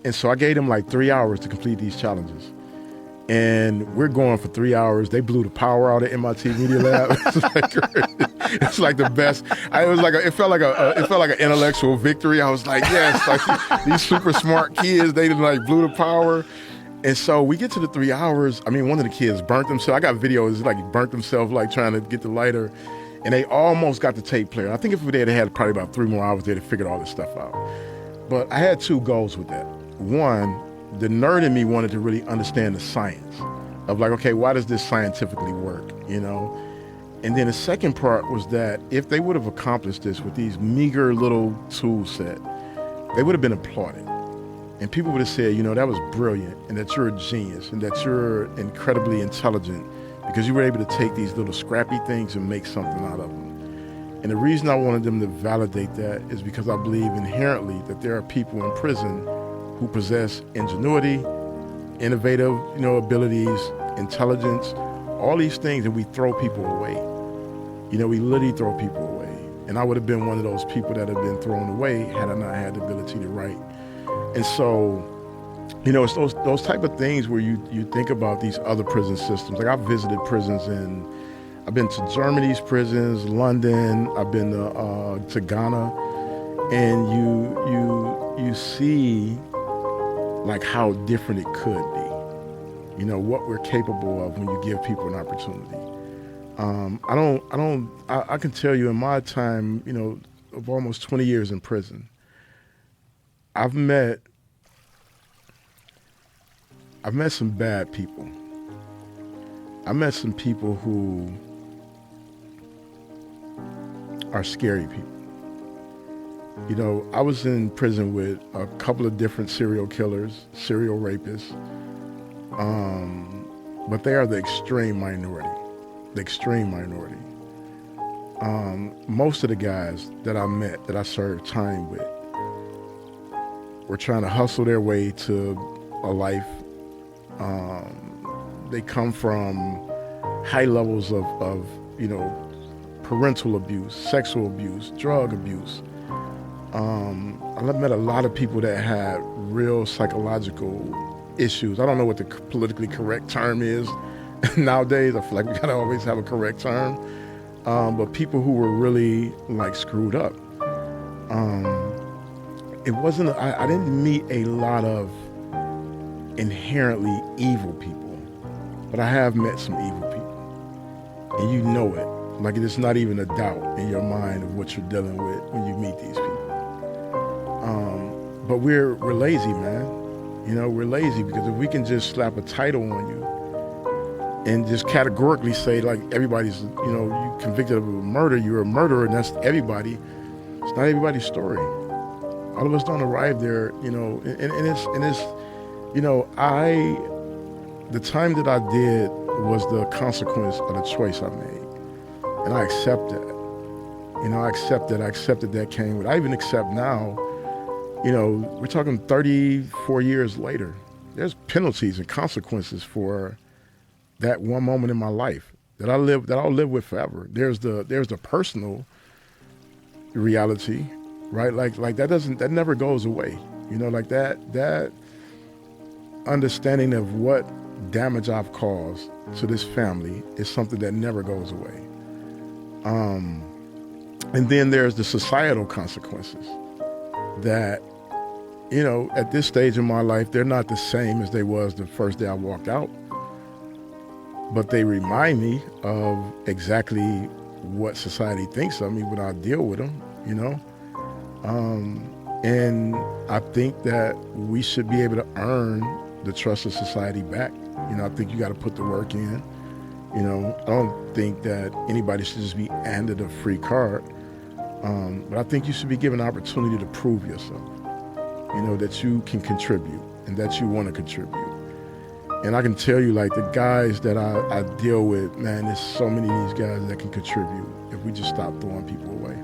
And so I gave them like 3 hours to complete these challenges. And we're going for 3 hours. They blew the power out of MIT Media Lab. It's like the best. It felt like an intellectual victory. I was like, yes, like these super smart kids, they like blew the power. And so we get to the 3 hours. I mean, one of the kids burnt themselves. I got videos like he burnt themselves like trying to get the lighter, and they almost got the tape player. I think if they'd had probably about 3 more hours, they'd have figured all this stuff out. But I had 2 goals with that. One, the nerd in me wanted to really understand the science of like, okay, why does this scientifically work, you know? And then the second part was that if they would have accomplished this with these meager little tool set, they would have been applauded. And people would have said, you know, that was brilliant, and that you're a genius, and that you're incredibly intelligent because you were able to take these little scrappy things and make something out of them. And the reason I wanted them to validate that is because I believe inherently that there are people in prison who possess ingenuity, innovative, you know, abilities, intelligence, all these things, and we throw people away. You know, we literally throw people away. And I would have been one of those people that have been thrown away had I not had the ability to write. And so, you know, it's those type of things where you think about these other prison systems. Like I've visited prisons I've been to Germany's prisons, London, I've been to Ghana, and you see like how different it could be. You know, what we're capable of when you give people an opportunity. I can tell you in my time, you know, of almost 20 years in prison, I've met some bad people. I met some people who are scary people. You know, I was in prison with a couple of different serial killers, serial rapists, but they are the extreme minority. The extreme minority. Most of the guys that I met, that I served time with, were trying to hustle their way to a life. They come from high levels of you know, parental abuse, sexual abuse, drug abuse. I've met a lot of people that had real psychological issues. I don't know what the politically correct term is nowadays. I feel like we gotta always have a correct term. But people who were really like screwed up. It wasn't, I didn't meet a lot of inherently evil people, but I have met some evil people. And you know it. Like it's not even a doubt in your mind of what you're dealing with when you meet these people. But we're lazy, man. You know, we're lazy because if we can just slap a title on you and just categorically say like everybody's, you know, you convicted of a murder, you're a murderer, and that's everybody. It's not everybody's story. All of us don't arrive there, you know, and it's, you know, the time that I did was the consequence of the choice I made. And I accept that. You know, I accepted that came with, I even accept now, you know, we're talking 34 years later. There's penalties and consequences for that one moment in my life that I'll live with forever. There's the personal reality, right? Like that never goes away. You know, like that understanding of what damage I've caused to this family is something that never goes away. And then there's the societal consequences that, you know, at this stage in my life, they're not the same as they was the first day I walked out, but they remind me of exactly what society thinks of me when I deal with them, you know? And I think that we should be able to earn the trust of society back. You know, I think you got to put the work in. You know, I don't think that anybody should just be handed a free card. But I think you should be given an opportunity to prove yourself. You know, that you can contribute and that you want to contribute. And I can tell you, like, the guys that I deal with, man, there's so many of these guys that can contribute if we just stop throwing people away.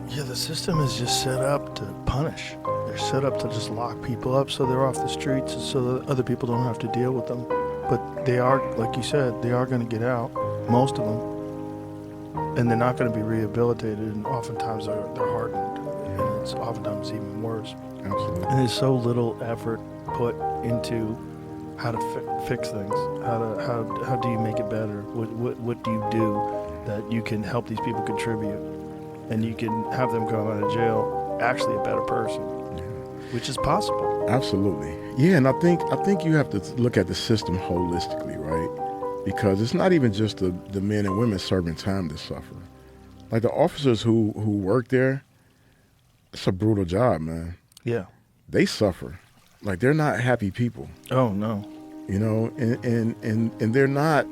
Yeah, the system is just set up to punish. They're set up to just lock people up so they're off the streets so that other people don't have to deal with them. But they are, like you said, they are going to get out, most of them, and they're not going to be rehabilitated, and oftentimes they're hardened, and it's oftentimes even worse. Absolutely. And there's so little effort put into how to fix things. How do you make it better? What do you do that you can help these people contribute, and you can have them come out of jail actually a better person, which is possible. Absolutely. Yeah, and I think you have to look at the system holistically, right? Because it's not even just the men and women serving time that suffer. Like the officers who work there, it's a brutal job, man. Yeah. They suffer. Like they're not happy people. Oh no. You know, and they're not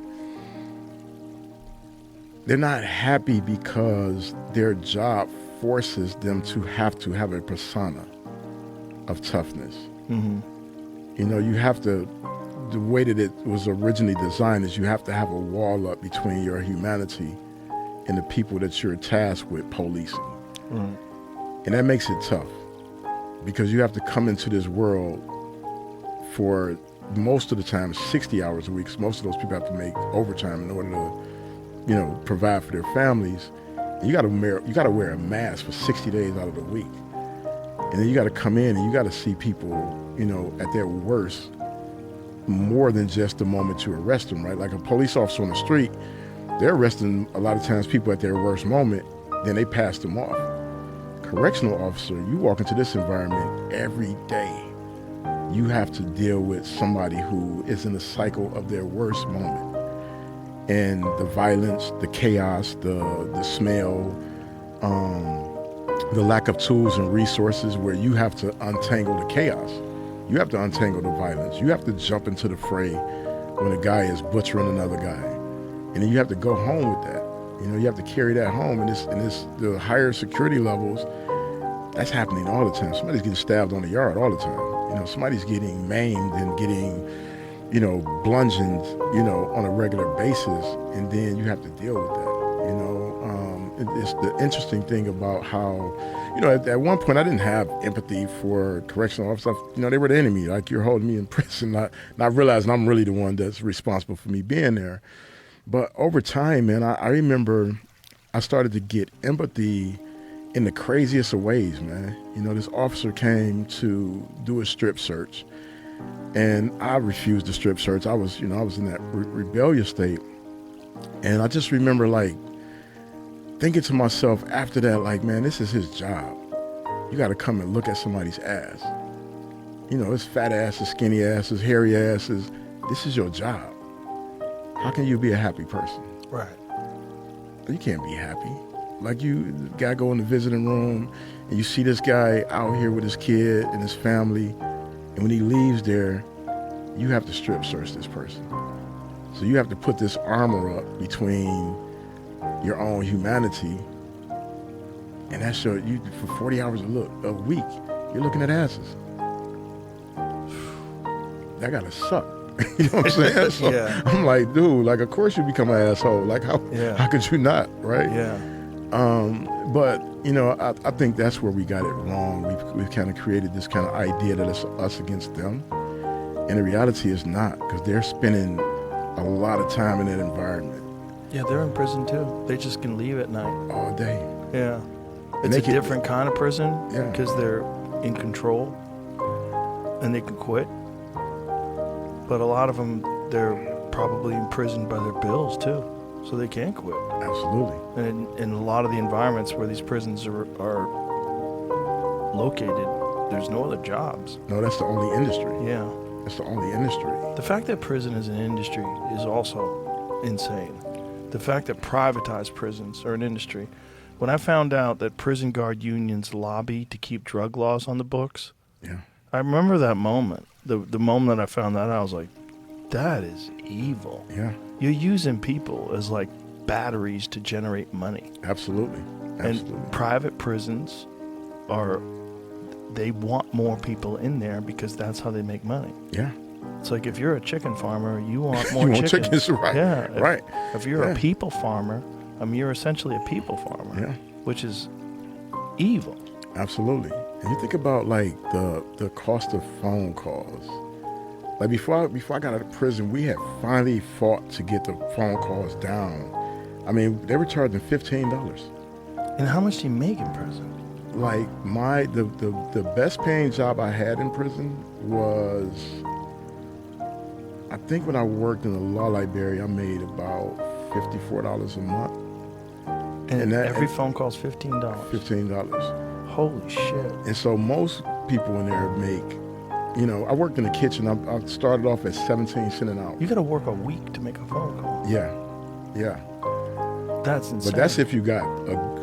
happy because their job forces them to have a persona of toughness. Mm-hmm. You know, you have to, the way that it was originally designed is you have to have a wall up between your humanity and the people that you're tasked with policing. Right. And that makes it tough because you have to come into this world for most of the time 60 hours a week. So most of those people have to make overtime in order to, you know, provide for their families. And you got to wear a mask for 60 days out of the week. And then you got to come in and you got to see people, you know, at their worst more than just the moment you arrest them, right? Like a police officer on the street, they're arresting a lot of times people at their worst moment, then they pass them off. Correctional officer, you walk into this environment every day. You have to deal with somebody who is in the cycle of their worst moment. And the violence, the chaos, the smell, the lack of tools and resources where you have to untangle the chaos. You have to untangle the violence. You have to jump into the fray when a guy is butchering another guy. And then you have to go home with that. You know, you have to carry that home. And the higher security levels, that's happening all the time. Somebody's getting stabbed on the yard all the time. You know, somebody's getting maimed and getting, you know, bludgeoned, you know, on a regular basis. And then you have to deal with that. You know, it's the interesting thing about how, you know, at one point I didn't have empathy for correctional officers. You know, they were the enemy. Like, you're holding me in prison, not realizing I'm really the one that's responsible for me being there. But over time, man, I remember I started to get empathy in the craziest of ways, man. You know, this officer came to do a strip search, and I refused the strip search. I was in that rebellious state. And I just remember, like, thinking to myself after that, like, man, this is his job. You got to come and look at somebody's ass. You know, his fat asses, skinny asses, hairy asses. This is your job. How can you be a happy person? Right. You can't be happy. Like, you gotta go in the visiting room and you see this guy out here with his kid and his family, and when he leaves there, you have to strip search this person. So you have to put this armor up between your own humanity, and that's for 40 hours a week, you're looking at asses. That gotta suck. You know what I'm saying? So Yeah. I'm like, dude, like, of course you become an asshole. Like, how could you not, right? Yeah. But, you know, I think that's where we got it wrong. We've kind of created this kind of idea that it's us against them. And the reality is not, because they're spending a lot of time in that environment. Yeah, they're in prison too. They just can leave at night. All day. Yeah. And It's a different kind of prison Yeah. because they're in control and they can quit. But a lot of them, they're probably imprisoned by their bills too, so they can't quit. Absolutely. And in a lot of the environments where these prisons are located, there's no other jobs. No, that's the only industry. Yeah. That's the only industry. The fact that prison is an industry is also insane. The fact that privatized prisons are an industry. When I found out that prison guard unions lobby to keep drug laws on the books, Yeah. I remember that moment. The moment that I found that, I was like, that is evil. Yeah. You're using people as like batteries to generate money. Absolutely. Absolutely. And private prisons they want more people in there because that's how they make money. Yeah. It's like, if you're a chicken farmer, you want more You want chickens. right. Yeah. Right. If you're Yeah. a people farmer, you're essentially a people farmer. Yeah. Which is evil. Absolutely. And you think about, like, the cost of phone calls. Like, before I got out of prison, we had finally fought to get the phone calls down. I mean, they were charging $15. And how much do you make in prison? like the best paying job I had in prison was, I think when I worked in the law library, I made about $54 a month. And every phone call's $15. $15. Holy shit. And so most people in there make, I worked in the kitchen. I started off at 17 cents an hour. You got to work a week to make a phone call. Yeah. That's insane. But that's if you got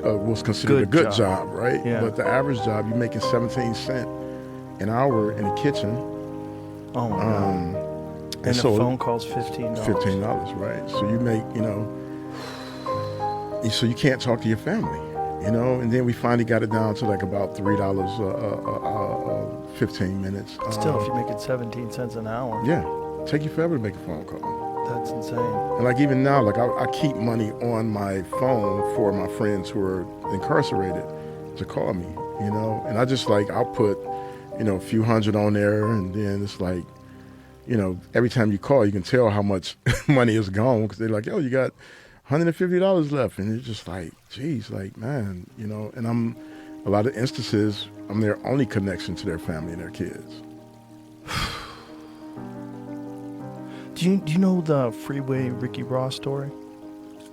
what's considered a good job, right? Yeah. But the average job, you're making 17 cents an hour in the kitchen. Oh my God. And so the phone call's $15. $15, right? So you make, so you can't talk to your family, and then we finally got it down to like about $3 15 minutes. Still, if you make it 17 cents an hour. Yeah, take you forever to make a phone call. That's insane. And like even now, like I keep money on my phone for my friends who are incarcerated to call me, and I just I'll put, a few hundred on there, and then it's like, every time you call, you can tell how much money is gone because they're like, yo, you got $150 left. And it's just like, geez, like, man, and a lot of instances, I'm their only connection to their family and their kids. Do you know the Freeway Ricky Ross story?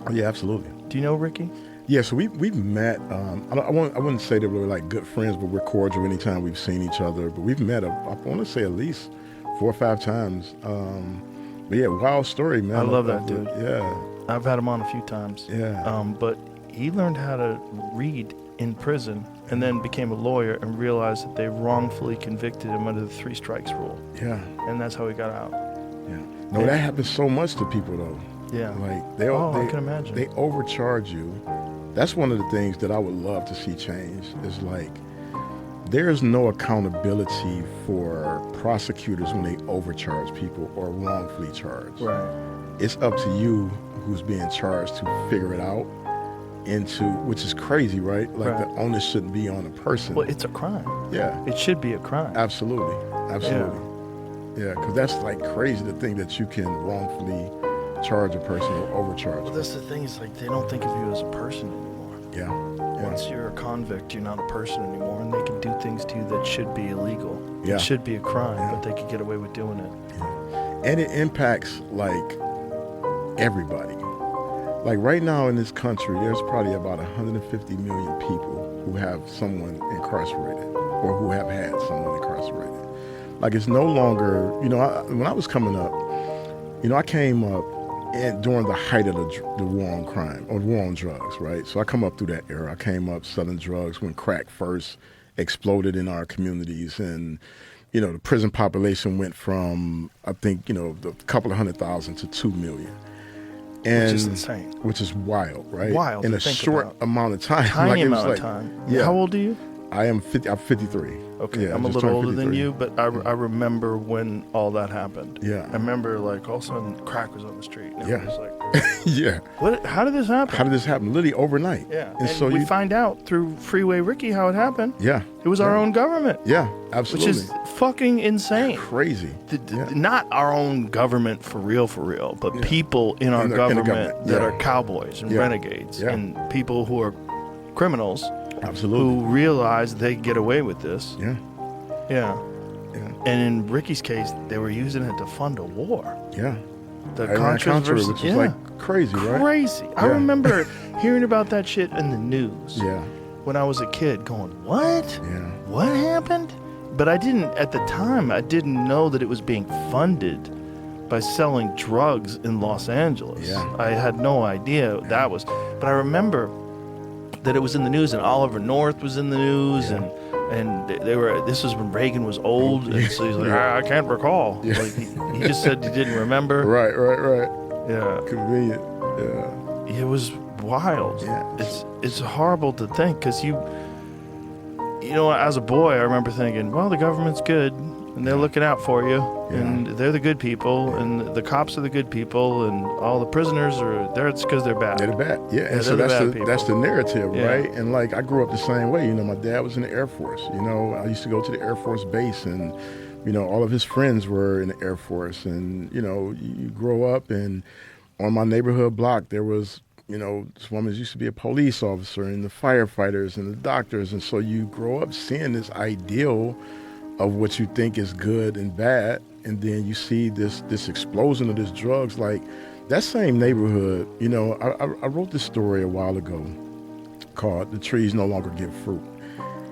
Oh, yeah, absolutely. Do you know Ricky? Yeah, so we've met. I wouldn't say that we're like good friends, but we're cordial anytime we've seen each other. But we've met, I want to say at least 4 or 5 times. But yeah, wild story, man. I love that dude. Yeah. I've had him on a few times. Yeah. But he learned how to read in prison and then became a lawyer and realized that they wrongfully convicted him under the 3 strikes rule. Yeah. And that's how he got out. Yeah. No, that happens so much to people though. Yeah. Like I can imagine. They overcharge you. That's one of the things that I would love to see change is like, there's no accountability for prosecutors when they overcharge people or wrongfully charge. Right. It's up to you who's being charged to figure it out which is crazy, right? Like right. The onus shouldn't be on the person. Well, it's a crime. Yeah. It should be a crime. Absolutely. Yeah, because that's like crazy to think that you can wrongfully charge a person or overcharge. Well, that's the thing is like they don't think of you as a person anymore. Yeah. Once you're a convict, you're not a person anymore, and they can do things to you that should be illegal. Yeah. It should be a crime, but they could get away with doing it. Yeah. And it impacts like everybody. Like right now in this country, there's probably about 150 million people who have someone incarcerated or who have had someone incarcerated. Like it's no longer, when I was coming up, I came up during the height of the war on crime or war on drugs, right? So I come up through that era. I came up selling drugs when crack first exploded in our communities, and the prison population went from a couple of 100,000 to 2 million. Which is insane. Which is wild, right? Wild. In a short amount of time. Tiny amount of time. Yeah. How old are you? I'm 53. Okay, Yeah, I'm a just little turned older than 53. you, but I remember when all that happened. Yeah. I remember like all of a sudden crack was on the street. And Yeah. it was like, Yeah. what? How did this happen? How did this happen? Literally overnight. Yeah. And so we find out through Freeway Ricky how it happened. Yeah. It was our own government. Yeah, absolutely. Which is fucking insane. Crazy. Not our own government for real, but people in our government that are cowboys and renegades and people who are criminals. Absolutely. Who realize they can get away with this. Yeah. Yeah. And in Ricky's case, they were using it to fund a war. Yeah. The Contras versus, which is like crazy, right? Crazy. I remember hearing about that shit in the news. Yeah. When I was a kid, going, "What? Yeah. What happened?" But I didn't at the time. I didn't know that it was being funded by selling drugs in Los Angeles. Yeah. I had no idea that was. But I remember that it was in the news, and Oliver North was in the news, and they were. This was when Reagan was old, and so he's like, I can't recall. Yeah. Like he just said he didn't remember. Right. Yeah. Convenient. Yeah. It was wild. Yeah. It's horrible to think because as a boy, I remember thinking, well, the government's good and they're looking out for you, and they're the good people, and the cops are the good people, and all the prisoners are there. It's because they're bad. They're bad. Yeah. And so that's the narrative, right? And like I grew up the same way. My dad was in the Air Force. I used to go to the Air Force base, and all of his friends were in the Air Force, and you grow up, and on my neighborhood block there was this woman used to be a police officer, and the firefighters and the doctors. And so you grow up seeing this ideal of what you think is good and bad. And then you see this explosion of these drugs. Like that same neighborhood, I wrote this story a while ago called "The Trees No Longer Give Fruit."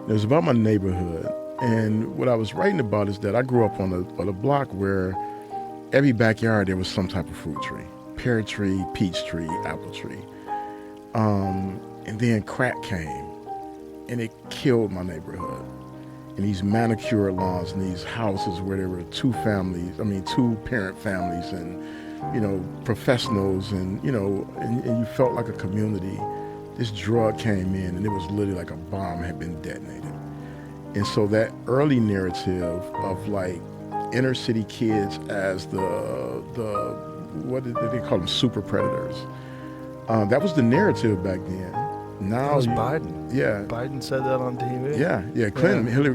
It was about my neighborhood. And what I was writing about is that I grew up on a block where every backyard there was some type of fruit tree. Pear tree, peach tree, apple tree. And then crack came and it killed my neighborhood. And these manicured lawns and these houses where there were two parent families and, professionals and you felt like a community. This drug came in and it was literally like a bomb had been detonated. And so that early narrative of like inner city kids as the what did they call them, super predators, that was the narrative back then. Now That was Biden. Yeah. Biden said that on TV. Yeah, Clinton, Hillary